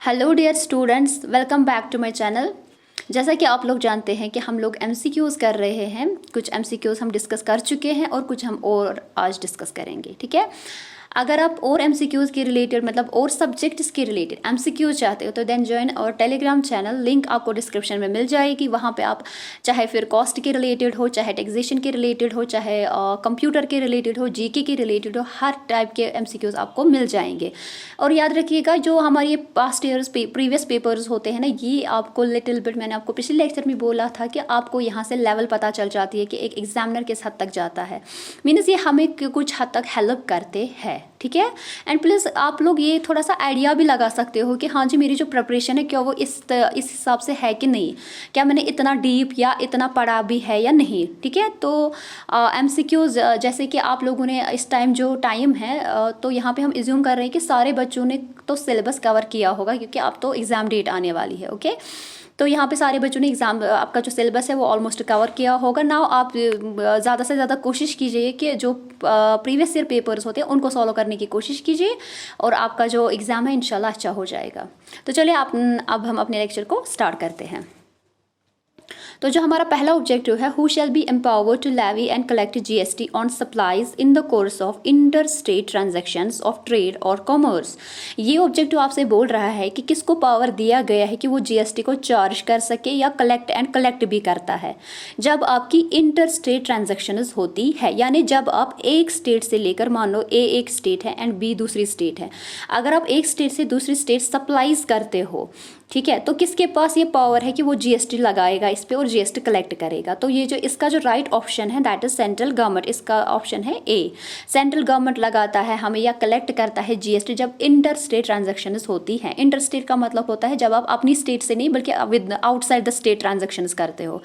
Hello dear students, welcome back to my channel. जैसा कि आप लोग जानते हैं कि हम लोग एमसीक्यूज़ कर रहे हैं। कुछ एमसीक्यूज़ हम डिस्कस कर चुके हैं और कुछ हम और आज डिस्कस करेंगे। ठीक है, अगर आप और एमसीक्यूज़ के रिलेटेड मतलब और सब्जेक्ट्स के रिलेटेड एमसीक्यूज़ चाहते हो तो देन ज्वाइन और टेलीग्राम चैनल, लिंक आपको डिस्क्रिप्शन में मिल जाएगी। वहाँ पे आप चाहे फिर कॉस्ट के रिलेटेड हो, चाहे टैक्सेशन के रिलेटेड हो, चाहे कंप्यूटर के रिलेटेड हो, जीके के रिलेटेड हो, हर टाइप के एमसीक्यूज़ आपको मिल जाएंगे। और याद रखिएगा, जो हमारे पास्ट ईयर्स प्रीवियस पेपर्स होते हैं ना, ये आपको लिटिल बिट, मैंने आपको पिछले लेक्चर में बोला था कि आपको यहाँ से लेवल पता चल जाती है कि एक एग्जामिनर किस हद तक जाता है। मीन्स ये हमें कुछ हद तक हेल्प करते हैं। ठीक है, एंड प्लस आप लोग ये थोड़ा सा आइडिया भी लगा सकते हो कि हाँ जी, मेरी जो प्रिपरेशन है क्या वो इस हिसाब से है कि नहीं, क्या मैंने इतना डीप या इतना पढ़ा भी है या नहीं। ठीक है, तो एमसीक्यूज जैसे कि आप लोगों ने इस टाइम जो टाइम है तो यहाँ पे हम इज्यूम कर रहे हैं कि सारे बच्चों ने तो सिलेबस कवर किया होगा, क्योंकि अब तो एग्ज़ाम डेट आने वाली है। ओके, तो यहाँ पे सारे बच्चों ने एग्ज़ाम, आपका जो सिलेबस है वो ऑलमोस्ट कवर किया होगा। नाउ आप ज़्यादा से ज़्यादा कोशिश कीजिए कि जो प्रीवियस ईयर पेपर्स होते हैं उनको सॉल्व करने की कोशिश कीजिए और आपका जो एग्ज़ाम है इंशाल्लाह अच्छा हो जाएगा। तो चलिए अब हम अपने लेक्चर को स्टार्ट करते हैं। तो जो हमारा पहला ऑब्जेक्टिव है, who shall be empowered to levy and collect GST on supplies in the course of inter state transactions of trade और कॉमर्स। ये ऑब्जेक्टिव आपसे बोल रहा है कि किसको पावर दिया गया है कि वो जीएसटी को चार्ज कर सके या कलेक्ट भी करता है जब आपकी इंटर स्टेट ट्रांजैक्शंस होती है, यानी जब आप एक स्टेट से लेकर, मान लो ए एक स्टेट है एंड बी दूसरी स्टेट है, अगर आप एक स्टेट से दूसरी स्टेट सप्लाईज करते हो, ठीक है, तो किसके पास ये पावर है कि वो जीएसटी लगाएगा इस पे और जीएसटी कलेक्ट करेगा। तो ये जो इसका जो राइट ऑप्शन है दैट इज सेंट्रल गवर्नमेंट, इसका ऑप्शन है ए। सेंट्रल गवर्नमेंट लगाता है हमें या कलेक्ट करता है जीएसटी जब इंटर स्टेट ट्रांजैक्शंस होती हैं। इंटर स्टेट का मतलब होता है जब आप अपनी स्टेट से नहीं बल्कि with outside the state transactions करते हो।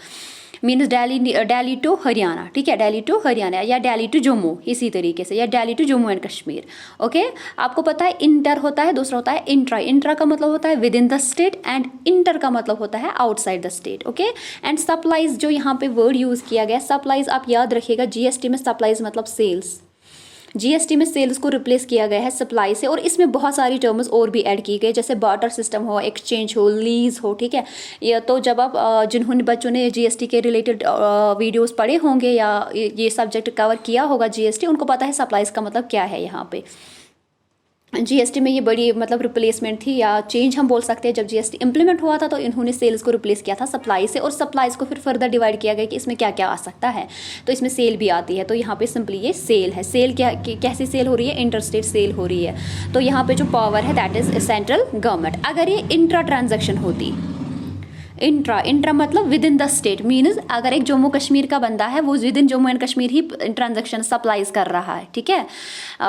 मीन्स दिल्ली टू हरियाणा, ठीक है, दिल्ली टू हरियाणा या दिल्ली टू जम्मू, इसी तरीके से, या Delhi to Jammu and Kashmir. Okay, आपको पता है इंटर होता है, दूसरा होता है इंट्रा। इंट्रा का मतलब होता है with in the state and inter का मतलब होता है outside the state. Okay, and supplies जो यहाँ पे वर्ड यूज किया गया, सप्लाईज आप याद रखिएगा, जीएसटी में सप्लाईज मतलब सेल्स। जीएसटी में सेल्स को रिप्लेस किया गया है सप्लाई से, और इसमें बहुत सारी टर्म्स और भी ऐड की गई, जैसे बार्टर सिस्टम हो, एक्सचेंज हो, लीज हो। ठीक है, या तो जब आप जिन्होंने बच्चों ने जीएसटी के रिलेटेड वीडियोस पढ़े होंगे या ये सब्जेक्ट कवर किया होगा जीएसटी, उनको पता है सप्लाईज का मतलब क्या है। यहाँ पे जीएसटी में ये बड़ी मतलब रिप्लेसमेंट थी या चेंज हम बोल सकते हैं। जब जीएसटी इंप्लीमेंट हुआ था तो इन्होंने सेल्स को रिप्लेस किया था सप्लाई से, और सप्लाईज को फिर फर्दर डिवाइड किया गया कि इसमें क्या क्या आ सकता है, तो इसमें सेल भी आती है। तो यहाँ पे सिंपली ये सेल है। सेल क्या, कैसी सेल हो रही है, इंटरस्टेट सेल हो रही है। तो यहाँ पे जो पावर है दैट इज सेंट्रल गवर्नमेंट। अगर ये इंट्रा ट्रांजेक्शन होती, इंट्रा मतलब with in the state, means अगर एक जम्मू कश्मीर का बंदा है वो with in Jammu and Kashmir he transaction supplies कर रहा है, ठीक है,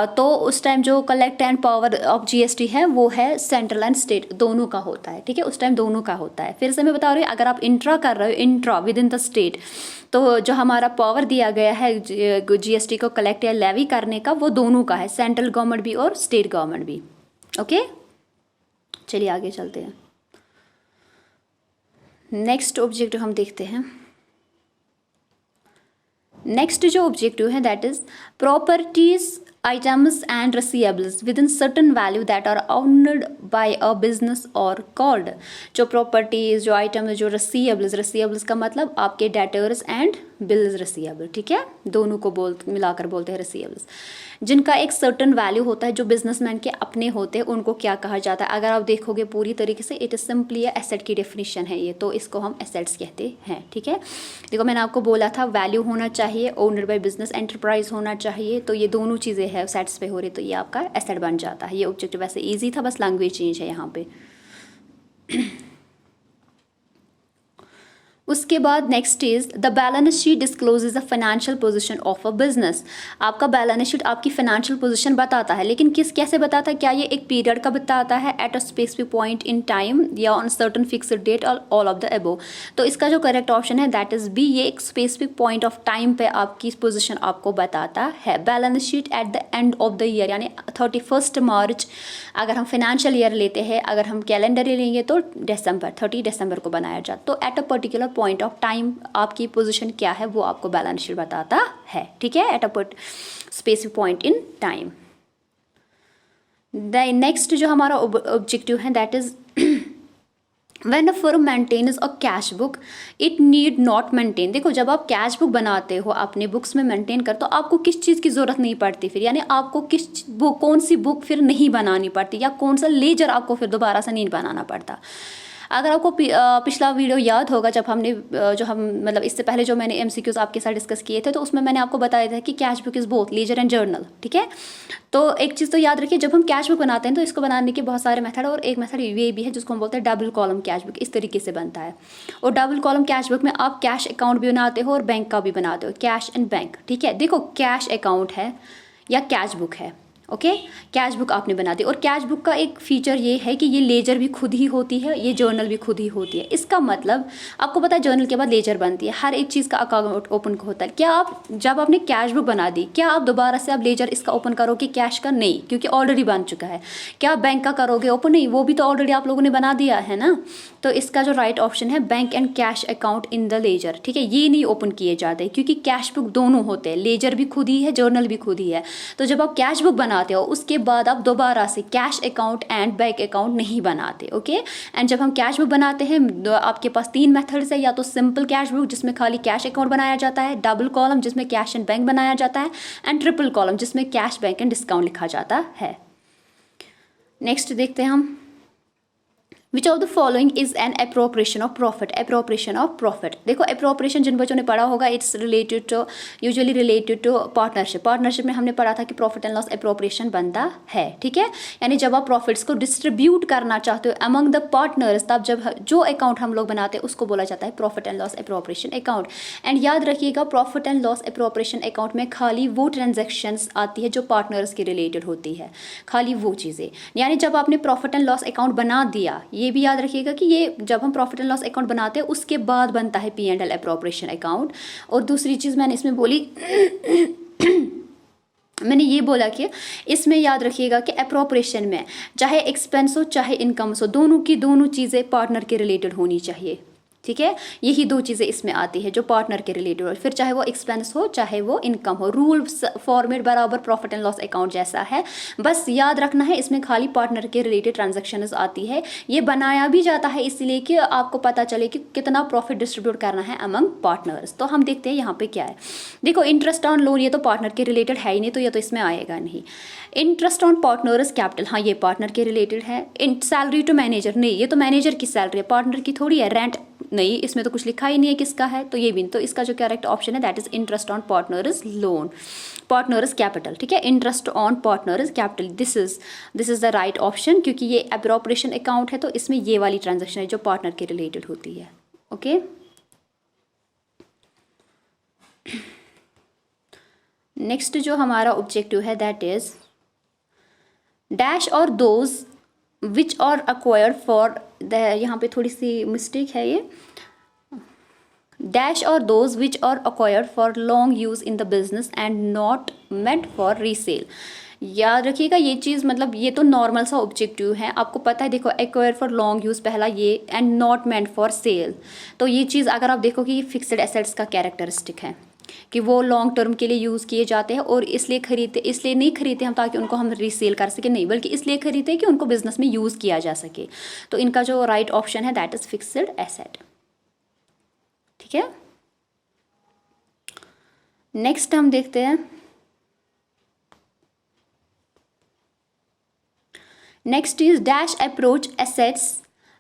तो उस टाइम जो collect and power of GST है वो है सेंट्रल एंड स्टेट दोनों का होता है। ठीक है, उस टाइम दोनों का होता है। फिर से मैं बता रही हूँ, अगर आप इंट्रा कर रहे हो, intra with in the state, तो जो हमारा पावर दिया गया है जीएसटी को कलेक्ट या लेवी करने का, वो दोनों का है, सेंट्रल गवर्नमेंट भी और स्टेट गवर्नमेंट भी। ओके, चलिए आगे चलते हैं। नेक्स्ट ऑब्जेक्टिव हम देखते हैं। नेक्स्ट जो ऑब्जेक्टिव है that is properties, items and receivables within certain value that are owned by a business और कॉल्ड। जो प्रॉपर्टीज, जो आइटम्स, जो रिसीवेबल्स का मतलब आपके डेटर्स एंड बिल्स रिसीवेबल, ठीक है, दोनों को मिलाकर बोलते हैं रिसीवेबल्स, जिनका एक सर्टन वैल्यू होता है, जो बिजनेसमैन के अपने होते हैं, उनको क्या कहा जाता है। अगर आप देखोगे पूरी तरीके से, इट इज सिंपली एसेट की डेफिनेशन है ये, तो इसको हम एसेट्स कहते हैं। ठीक है, देखो मैंने आपको बोला था वैल्यू होना चाहिए, ओनर बाय बिजनेस एंटरप्राइज होना चाहिए, तो ये दोनों चीज़ें हैं सेट्स पे हो रही, तो ये आपका एसेट बन जाता है। ये ऑब्जेक्टिव वैसे ईजी था, बस लैंग्वेज चेंज है यहाँ पे। उसके बाद next is the balance sheet discloses the financial position of a business. आपका बैलेंस शीट आपकी फाइनेंशियल पोजीशन बताता है, लेकिन कैसे बताता है, क्या ये एक पीरियड का बताता है, at a specific point in time, या ऑन सर्टन फिक्स्ड डेट, और ऑल ऑफ द अबव। तो इसका जो करेक्ट ऑप्शन है दैट इज बी, ये एक स्पेसिफिक पॉइंट ऑफ टाइम पे आपकी पोजिशन आपको बताता है। Balance sheet at the end of the year, यानी 31 मार्च अगर हम फाइनेंशियल ईयर लेते हैं, अगर हम कैलेंडर लेंगे तो दिसंबर, 30 दिसंबर को बनाया जाता। तो at a particular point of time आपकी पोजीशन क्या है वो आपको बैलेंस शीट बताता है। ठीक है, at a specific point in time. Next जो हमारा ऑब्जेक्टिव है that is When a firm maintains a cash book, it need not maintain। देखो जब आप कैश बुक बनाते हो अपने बुक्स में मेंटेन कर, तो आपको किस चीज़ की ज़रूरत नहीं पड़ती फिर, यानी आपको किस बुक, कौन सी बुक फिर नहीं बनानी पड़ती, या कौन सा लेजर आपको फिर दोबारा से नहीं बनाना पड़ता। अगर आपको पिछला वीडियो याद होगा, जब हमने जो हम मतलब इससे पहले जो मैंने एमसीक्यूज आपके साथ डिस्कस किए थे, तो उसमें मैंने आपको बताया था कि cash book is both ledger and journal. ठीक है, तो एक चीज़ तो याद रखिए, जब हम कैश बुक बनाते हैं तो इसको बनाने के बहुत सारे मेथड, और एक मेथड ये भी है जिसको हम बोलते हैं डबल कॉलम कैश बुक। इस तरीके से बनता है, और डबल कॉलम कैश बुक में आप कैश अकाउंट भी बनाते हो और बैंक का भी बनाते हो, कैश एंड बैंक। ठीक है, देखो कैश अकाउंट है या कैश बुक है, ओके, कैश बुक आपने बना दी। और कैश बुक का एक फीचर ये है कि ये लेजर भी खुद ही होती है, ये जर्नल भी खुद ही होती है। इसका मतलब आपको पता है जर्नल के बाद लेजर बनती है, हर एक चीज़ का अकाउंट ओपन होता है। क्या आप जब आपने कैश बुक बना दी, क्या आप दोबारा से आप लेजर इसका ओपन करोगे कैश का? नहीं, क्योंकि ऑलरेडी बन चुका है। क्या आप बैंक का करोगे ओपन? नहीं, वो भी तो ऑलरेडी आप लोगों ने बना दिया है ना। तो इसका जो राइट ऑप्शन है bank and cash account in the ledger. ठीक है, ये नहीं ओपन किए जाते क्योंकि कैश बुक दोनों होते हैं, लेजर भी खुद ही है, जर्नल भी खुद ही है। तो जब आप कैश बुक बनाते हो उसके बाद आप दोबारा से cash account and bank account नहीं बनाते। ओके, एंड जब हम कैश बुक बनाते हैं तो आपके पास 3 मेथड्स है, या तो सिंपल कैश बुक जिसमें खाली कैश अकाउंट बनाया जाता है, डबल कॉलम जिसमें कैश एंड बैंक बनाया जाता है, एंड ट्रिपल कॉलम जिसमें कैश बैंक एंड डिस्काउंट लिखा जाता है। नेक्स्ट देखते हैं हम, which of the following is an appropriation of profit. Appropriation of profit, देखो अप्रोप्रिएशन जिन बच्चों ने पढ़ा होगा, it's related to usually related to partnership. Partnership में हमने पढ़ा था कि प्रॉफिट एंड लॉस अप्रोप्रिएशन बनता है। ठीक है, यानी जब आप प्रॉफिट्स को डिस्ट्रीब्यूट करना चाहते हो अमंग द पार्टनर्स, तब जब जो अकाउंट हम लोग बनाते हैं उसको बोला जाता है profit and loss appropriation account. And याद रखिएगा, profit and loss appropriation account में खाली वो ट्रांजेक्शन्स आती है जो पार्टनर्स के रिलेटेड होती है, खाली वो चीज़ें। यानी जब आपने प्रॉफिट एंड लॉस अकाउंट बना दिया, ये भी याद रखिएगा कि ये जब हम प्रॉफिट एंड लॉस अकाउंट बनाते हैं उसके बाद बनता है P&L अप्रोप्रिएशन अकाउंट। और दूसरी चीज़ मैंने इसमें बोली मैंने ये बोला कि इसमें याद रखिएगा कि अप्रोप्रिएशन में चाहे एक्सपेंस हो चाहे इनकम हो, दोनों की दोनों चीज़ें पार्टनर के रिलेटेड होनी चाहिए। ठीक है, यही 2 चीज़ें इसमें आती है जो पार्टनर के रिलेटेड हो, फिर चाहे वो एक्सपेंस हो चाहे वो इनकम हो। रूल फॉर्मेट बराबर प्रॉफिट एंड लॉस अकाउंट जैसा है, बस याद रखना है इसमें खाली पार्टनर के रिलेटेड ट्रांजैक्शंस आती है। ये बनाया भी जाता है इसलिए कि आपको पता चले कि कितना प्रॉफिट डिस्ट्रीब्यूट करना है अमंग पार्टनर्स। तो हम देखते हैं यहाँ पे क्या है। देखो इंटरेस्ट ऑन लोन, ये तो पार्टनर के रिलेटेड है ही नहीं, तो ये तो इसमें आएगा नहीं। इंटरेस्ट ऑन पार्टनर्स कैपिटल, हाँ ये पार्टनर के रिलेटेड है। सैलरी टू मैनेजर, नहीं ये तो मैनेजर की सैलरी है, पार्टनर की थोड़ी है। रेंट, नहीं इसमें तो कुछ लिखा ही नहीं है किसका है, तो ये भी। तो इसका जो करेक्ट ऑप्शन है that is interest on partners loan, partners capital. ठीक है, interest on partners capital, this is the right option, क्योंकि ये अप्रोप्रिएशन अकाउंट है तो इसमें ये वाली ट्रांजेक्शन है जो पार्टनर के रिलेटेड होती है। ओके, नेक्स्ट जो हमारा ऑब्जेक्टिव है दैट इज डैश और those which are acquired for the, यहाँ पे थोड़ी सी मिस्टेक है, ये डैश और those which are acquired for long use in the business and not meant for resale. याद रखिएगा ये चीज़, मतलब ये तो नॉर्मल सा ऑब्जेक्टिव है, आपको पता है। देखो एक्वायर फॉर लॉन्ग यूज़ पहला ये, and not meant for sale, तो ये चीज़ अगर आप देखो कि ये फिक्स्ड एसेट्स का कैरेक्टरिस्टिक है कि वो लॉन्ग टर्म के लिए यूज़ किए जाते हैं, और इसलिए नहीं खरीदते हम ताकि उनको हम रीसेल कर सके, नहीं, बल्कि इसलिए खरीदते हैं कि उनको बिजनेस में यूज़ किया जा सके। तो इनका जो राइट ऑप्शन है दैट इज फिक्स्ड एसेट। ठीक है, नेक्स्ट हम देखते हैं, next is dash approach assets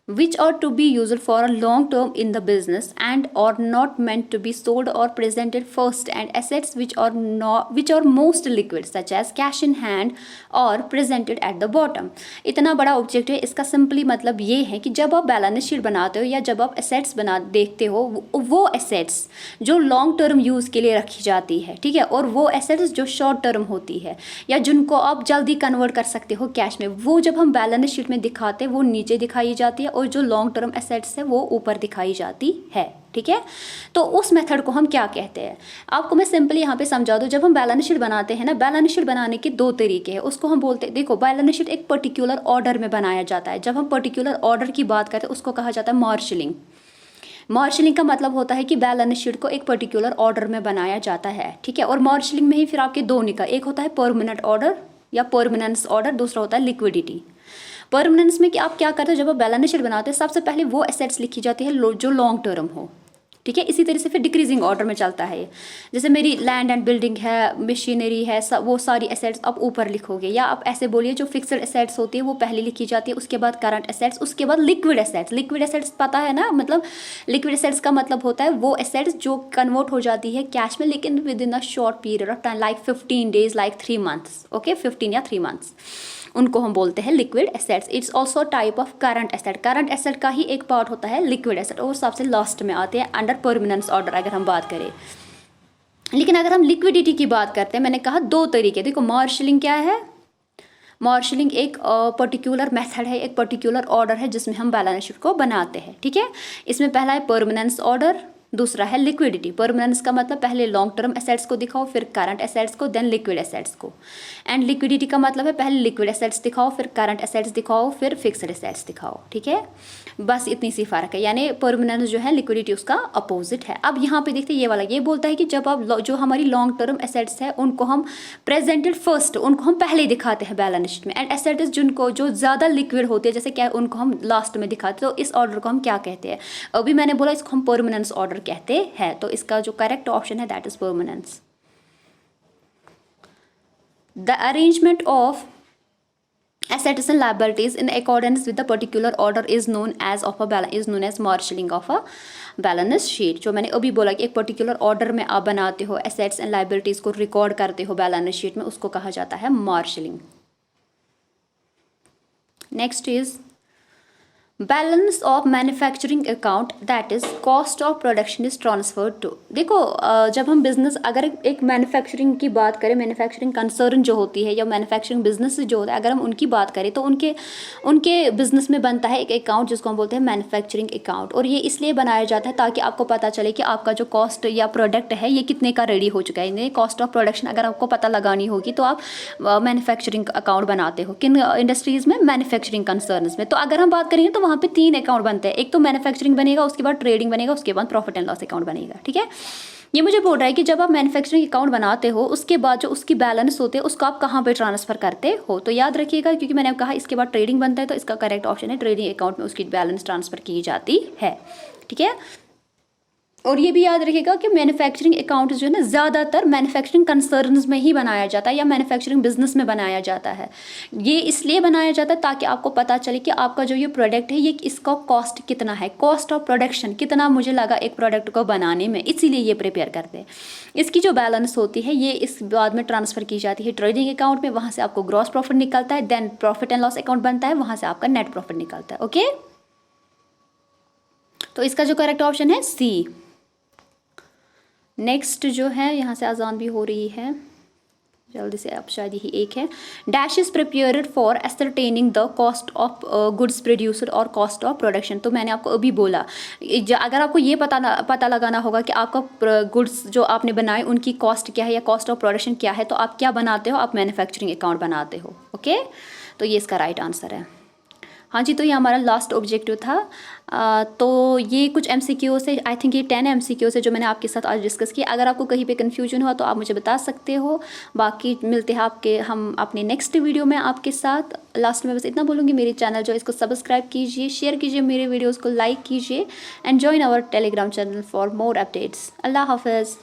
which are to be used for a long term in the business and are not meant to be sold or presented first, and assets which are most liquid such as cash in hand or presented at the bottom। इतना बड़ा object है, इसका simply मतलब ये है कि जब आप बैलेंस शीट बनाते हो या जब आप एसेट्स देखते हो, वो एसेट्स जो लॉन्ग टर्म यूज़ के लिए रखी जाती है, ठीक है, और वो एसेट्स जो शॉर्ट टर्म होती है या जिनको आप जल्दी कन्वर्ट कर सकते हो कैश में, वो जब हम बैलेंस शीट में दिखाते हैं वो नीचे दिखाई जाती है, और जो लॉन्ग टर्म एसेट्स है वो ऊपर दिखाई जाती है। ठीक है, तो उस मेथड को हम क्या कहते हैं, आपको मैं सिंपली यहाँ पे समझा दूँ। जब हम बैलेंस शीट बनाते हैं ना, बैलेंस शीट बनाने के 2 तरीके हैं, उसको हम बोलते हैं, देखो बैलेंस शीट एक पर्टिकुलर ऑर्डर में बनाया जाता है। जब हम पर्टिकुलर ऑर्डर की बात करते हैं उसको कहा जाता है मार्शलिंग। मार्शलिंग का मतलब होता है कि बैलेंस शीट को एक पर्टिकुलर ऑर्डर में बनाया जाता है। ठीक है, और मार्शलिंग में ही फिर आपके 2 निकल, एक होता है परमानेंट ऑर्डर या परमानेंस ऑर्डर, दूसरा होता है लिक्विडिटी। परमानेंस में कि आप क्या करते हो, जब आप बैलेंस शीट बनाते हैं सबसे पहले वो एसेट्स लिखी जाती है जो लॉन्ग टर्म हो, ठीक है। इसी तरह से फिर डिक्रीजिंग ऑर्डर में चलता है। जैसे मेरी लैंड एंड बिल्डिंग है, मशीनरी है, वो सारी एसेट्स आप ऊपर लिखोगे, या आप ऐसे बोलिए जो फिक्स्ड एसेट्स होती है वो पहले लिखी जाती है, उसके बाद करंट एसेट्स, उसके बाद लिक्विड एसेट्स। लिक्विड एसेट्स पता है ना, मतलब लिक्विड एसेट्स का मतलब होता है वो एसेट्स जो कन्वर्ट हो जाती है कैश में, लेकिन with in a short period of time, like 15 days, like 3 months, okay, 15 या 3 months, उनको हम बोलते हैं liquid assets. It's also type of current asset. Current asset का ही एक पार्ट होता है लिक्विड एसेट, और सबसे लास्ट में आते हैं अंडर परमानेंस ऑर्डर अगर हम बात करें। लेकिन अगर हम लिक्विडिटी की बात करते हैं, मैंने कहा दो तरीके, देखो मार्शलिंग क्या है, मार्शलिंग एक पर्टिकुलर मेथड है, एक पर्टिकुलर ऑर्डर है जिसमें हम बैलेंस शीट को बनाते हैं, ठीक है। इसमें पहला है परमानेंस ऑर्डर, दूसरा है लिक्विडिटी। परमानेंस का मतलब पहले लॉन्ग टर्म एसेट्स को दिखाओ, फिर करंट एसेट्स को, देन लिक्विड एसेट्स को। एंड लिक्विडिटी का मतलब है पहले लिक्विड एसेट्स दिखाओ, फिर करंट एसेट्स दिखाओ, फिर फिक्स्ड एसेट्स दिखाओ, ठीक है। बस इतनी सी फर्क है, यानी परमानेंस जो है लिक्विडिटी उसका अपोजिट है। अब यहाँ पे देखते हैं ये वाला ये बोलता है कि जब आप जो हमारी लॉन्ग टर्म एसेट्स है उनको हम प्रेजेंटेड फर्स्ट, उनको हम पहले दिखाते हैं बैलेंस शीट में, एंड एसेट्स जिनको जो ज़्यादा लिक्विड होते हैं जैसे क्या उनको हम लास्ट में दिखाते हैं। तो इस ऑर्डर को हम क्या कहते हैं, अभी मैंने बोला इसको हम परमानेंस ऑर्डर कहते हैं। तो इसका जो करेक्ट ऑप्शन है that is permanence. The arrangement of assets and liabilities in accordance with the particular order is known as marshalling of a balance sheet. जो मैंने अभी बोला कि एक पर्टिकुलर ऑर्डर में आप बनाते हो, एसेट्स एंड लाइबिलिटीज को रिकॉर्ड करते हो बैलेंस शीट में, उसको कहा जाता है marshalling. Next is balance of manufacturing account, that is cost of production is transferred to. देखो जब हम बिजनेस, अगर एक मैन्युफैक्चरिंग की बात करें, मैन्युफैक्चरिंग कंसर्न जो होती है या मैन्युफैक्चरिंग बिजनेस जो होता है, अगर हम उनकी बात करें तो उनके बिजनेस में बनता है एक अकाउंट जिसको हम बोलते हैं मैन्युफैक्चरिंग अकाउंट। और ये इसलिए बनाया जाता है ताकि आपको पता चले कि आपका जो कॉस्ट या प्रोडक्ट है ये कितने का रेडी हो चुका है। कॉस्ट ऑफ प्रोडक्शन अगर आपको पता लगानी होगी तो आप मैन्युफैक्चरिंग अकाउंट बनाते हो। किन इंडस्ट्रीज में, मैन्युफैक्चरिंग कंसर्न्स में। तो अगर हम बात करेंगे तो वहाँ पे 3 अकाउंट बनते हैं, एक तो मैन्युफैक्चरिंग बनेगा, उसके बाद ट्रेडिंग बनेगा, उसके बाद प्रॉफिट एंड लॉस अकाउंट बनेगा, ठीक है। ये मुझे बोल रहा है कि जब आप मैन्युफैक्चरिंग अकाउंट बनाते हो उसके बाद जो उसकी बैलेंस होते हैं उसको आप कहाँ पे ट्रांसफर करते हो। तो याद रखिएगा, क्योंकि मैंने कहा इसके बाद ट्रेडिंग बनता है, तो इसका करेक्ट ऑप्शन है ट्रेडिंग अकाउंट में उसकी बैलेंस ट्रांसफर की जाती है, ठीक है। और ये भी याद रखिएगा कि मैन्युफैक्चरिंग अकाउंट जो है ना ज़्यादातर मैन्युफैक्चरिंग कंसर्न्स में ही बनाया जाता है या मैन्युफैक्चरिंग बिजनेस में बनाया जाता है। ये इसलिए बनाया जाता है ताकि आपको पता चले कि आपका जो ये प्रोडक्ट है ये इसका कॉस्ट कितना है, कॉस्ट ऑफ प्रोडक्शन कितना मुझे लगा एक प्रोडक्ट को बनाने में, इसीलिए ये प्रिपेयर करते हैं। इसकी जो बैलेंस होती है ये इस बाद में ट्रांसफर की जाती है ट्रेडिंग अकाउंट में, वहाँ से आपको ग्रॉस प्रॉफिट निकलता है, then profit and loss account बनता है, वहाँ से आपका नेट प्रॉफिट निकलता है, ओके। तो इसका जो करेक्ट ऑप्शन है सी। नेक्स्ट जो है, यहाँ से अजान भी हो रही है, जल्दी से, अब शायद यही एक है। Dash is prepared for ascertaining the cost of goods producer और कॉस्ट ऑफ प्रोडक्शन। तो मैंने आपको अभी बोला, अगर आपको ये पता लगाना होगा कि आपका गुड्स जो आपने बनाए उनकी कॉस्ट क्या है या कॉस्ट ऑफ प्रोडक्शन क्या है, तो आप क्या बनाते हो, आप मैन्युफैक्चरिंग अकाउंट बनाते हो, ओके। तो ये इसका राइट आंसर है। हाँ जी, तो ये हमारा लास्ट ऑब्जेक्टिव था। तो ये कुछ MCQs है, आई थिंक ये 10 MCQs है जो मैंने आपके साथ आज डिस्कस किया। अगर आपको कहीं पे कन्फ्यूजन हुआ तो आप मुझे बता सकते हो। बाकी मिलते हैं हम अपने नेक्स्ट वीडियो में आपके साथ। लास्ट में बस इतना बोलूँगी, मेरे चैनल जो इसको सब्सक्राइब कीजिए, शेयर कीजिए मेरे वीडियोज़ को, लाइक कीजिए, and join our Telegram channel for more updates. अल्लाह हाफिज़।